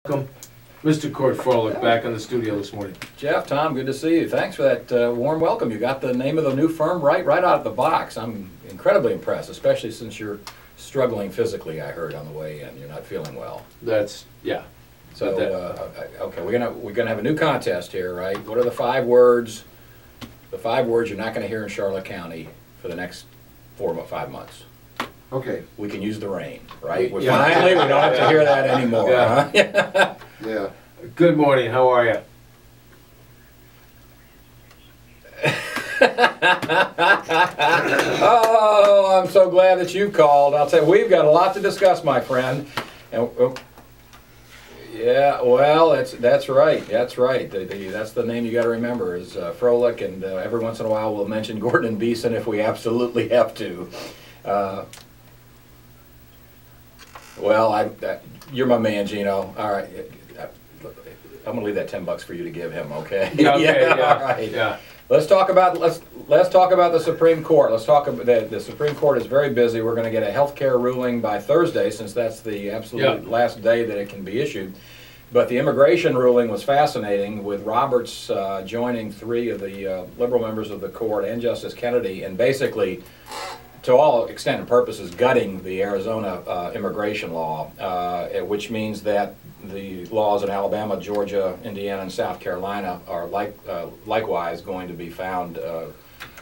Welcome, Mr. Court Froelich, back in the studio this morning. Jeff, Tom, good to see you. Thanks for that warm welcome. You got the name of the new firm right out of the box. I'm incredibly impressed, especially since you're struggling physically. I heard on the way in, you're not feeling well. Yeah. So, okay, we're gonna have a new contest here, right? What are the 5 words? The 5 words you're not going to hear in Charlotte County for the next 4 or 5 months. Okay. We can use the rain, right? Yeah. Finally, we don't have to hear that anymore. Yeah. Huh? Yeah. Good morning. How are you? Oh, I'm so glad that you called. I'll tell you, we've got a lot to discuss, my friend. And yeah, well, that's right. That's right. That's the name you got to remember is Froelich, and every once in a while we'll mention Gordon and Beeson if we absolutely have to. Well, you're my man, Gino. All right, I'm gonna leave that $10 for you to give him. Okay. Yeah. Okay, yeah. All right. Yeah. Let's talk about the Supreme Court. Let's talk about the Supreme Court is very busy. We're going to get a health care ruling by Thursday, since that's the absolute last day that it can be issued. But the immigration ruling was fascinating, with Roberts joining 3 of the liberal members of the court and Justice Kennedy, and basically, to all extent and purposes, gutting the Arizona immigration law, which means that the laws in Alabama, Georgia, Indiana, and South Carolina are likewise going to be found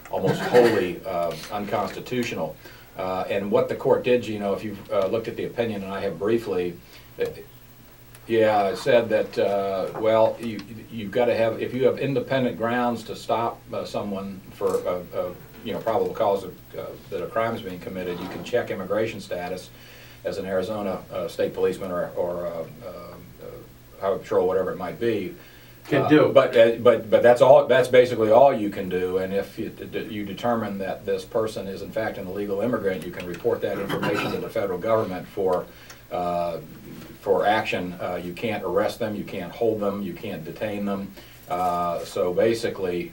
almost wholly unconstitutional. And what the court did, Gino, if you've looked at the opinion, and I have briefly, it said that, well, you've got to have, if you have independent grounds to stop someone for probable cause that a crime is being committed, you can check immigration status as an Arizona state policeman or highway patrol, whatever it might be. Can do. But that's all. That's basically all you can do. And if you determine that this person is in fact an illegal immigrant, you can report that information to the federal government for action. You can't arrest them. You can't hold them. You can't detain them. So basically,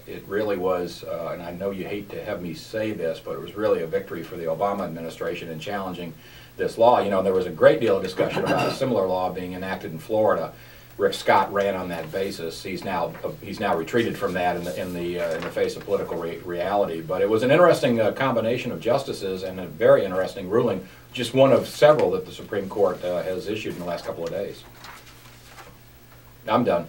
it really was, and I know you hate to have me say this, but it was really a victory for the Obama administration in challenging this law. You know, there was a great deal of discussion about a similar law being enacted in Florida. Rick Scott ran on that basis. He's now retreated from that in the face of political reality. But it was an interesting combination of justices and a very interesting ruling, just one of several that the Supreme Court has issued in the last couple of days. I'm done.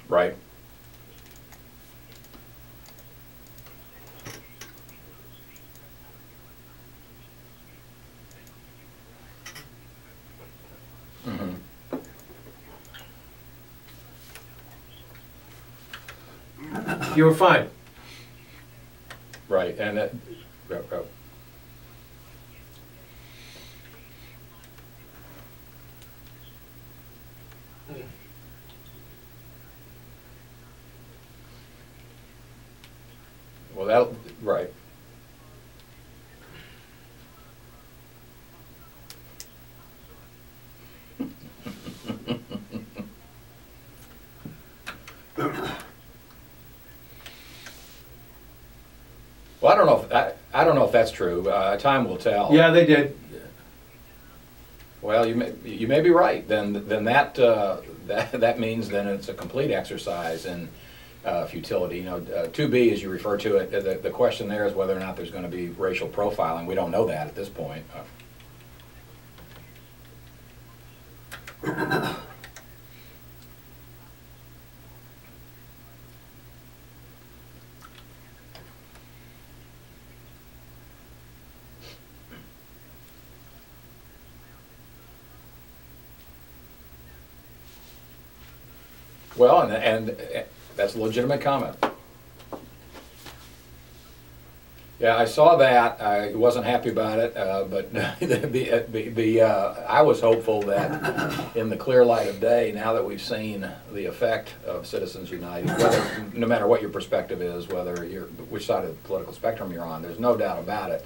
Right. Mm-hmm. You were fine. Right, and well, that right. Well, I don't know if that's true. Time will tell. Yeah, they did. Well, you may be right. Then that means then it's a complete exercise in futility. You know, 2B, as you refer to it, the question there is whether or not there's going to be racial profiling. We don't know that at this point. Well, and that's a legitimate comment. Yeah, I saw that. I wasn't happy about it, but I was hopeful that in the clear light of day, now that we've seen the effect of Citizens United, no matter what your perspective is, which side of the political spectrum you're on, there's no doubt about it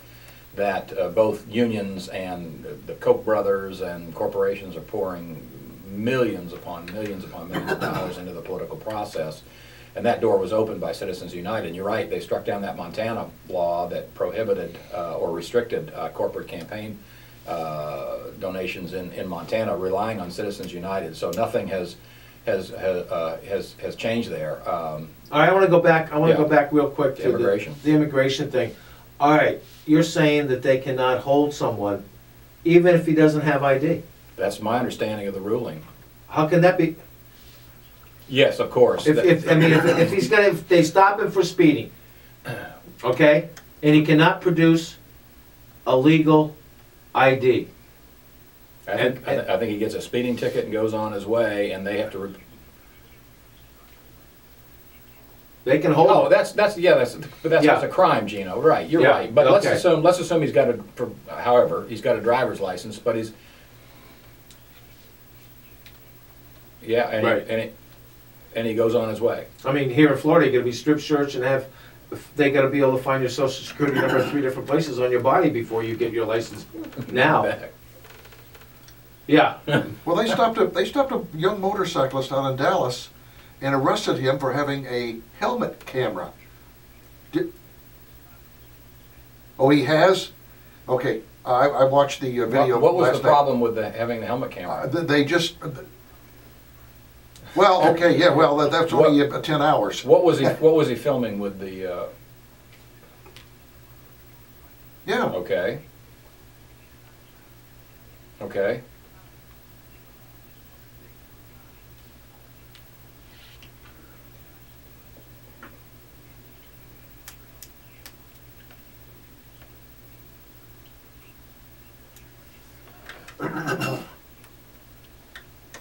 that both unions and the Koch brothers and corporations are pouring millions upon millions upon millions of dollars into the political process. And that door was opened by Citizens United. And you're right, they struck down that Montana law that prohibited or restricted corporate campaign donations in Montana, relying on Citizens United. So nothing has changed there. All right, I want to go back. I want to Yeah. go back real quick to Immigration. the immigration thing. All right, you're saying that they cannot hold someone even if he doesn't have ID. That's my understanding of the ruling. How can that be? Yes, of course. If he's gonna, if they stop him for speeding, okay, and he cannot produce a legal ID. I think he gets a speeding ticket and goes on his way, and they have to. They can hold. Oh, him. that's Yeah. a crime, Gino. Right, you're Yeah, right. But okay. let's assume he's got however, he's got a driver's license, but he's. Yeah, and he goes on his way. I mean, here in Florida, you're gonna be strip searched and have, they gotta be able to find your social security number in 3 different places on your body before you get your license. Now, yeah. Well, they stopped a young motorcyclist out in Dallas and arrested him for having a helmet camera. Oh, he has? Okay, I watched the video. What was last the night. problem with having the helmet camera? They just. Well, okay, yeah. Well, that's only 10 hours. What was he filming with the? Yeah. Okay. Okay.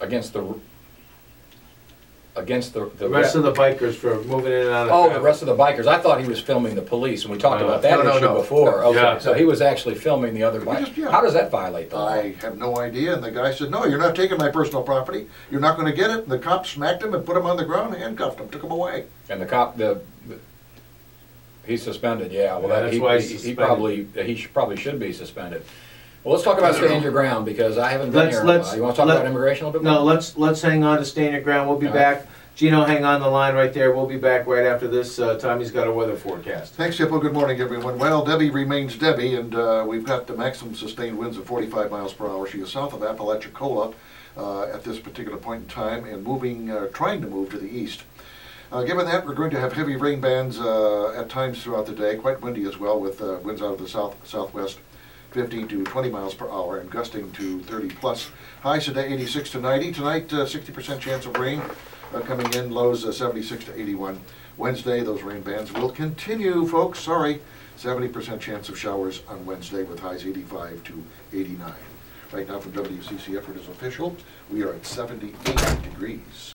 Against the The rest of the bikers for moving in and out of Oh, traffic. the rest of the bikers. I thought he was filming the police, and we talked about that No, issue no. before. Okay, Yeah. so he was actually filming the other Just, bike. yeah. How does that violate the law? I have no idea. And the guy said, "No, you're not taking my personal property. You're not going to get it." And the cop smacked him and put him on the ground, and handcuffed him, took him away. And the cop, he's suspended. Yeah, well, Yeah, that's why he's he suspended. probably should be suspended. Well, let's talk about stand your ground because I haven't been here in a while. You want to talk about immigration a little bit more? No, let's hang on to stand your ground. We'll be All back. Gino, hang on the line right there. We'll be back right after this. Tommy's got a weather forecast. Thanks, Hippo. Good morning, everyone. Well, Debbie remains Debbie, and we've got the maximum sustained winds of 45 miles per hour. She is south of Apalachicola at this particular point in time, and trying to move to the east. Given that, we're going to have heavy rain bands at times throughout the day, quite windy as well, with winds out of the southwest, 15 to 20 miles per hour, and gusting to 30 plus. Highs today 86 to 90. Tonight, 60% chance of rain. Coming in, lows 76 to 81. Wednesday, those rain bands will continue, folks. Sorry, 70% chance of showers on Wednesday with highs 85 to 89. Right now from WCCF, it is official. We are at 78 degrees.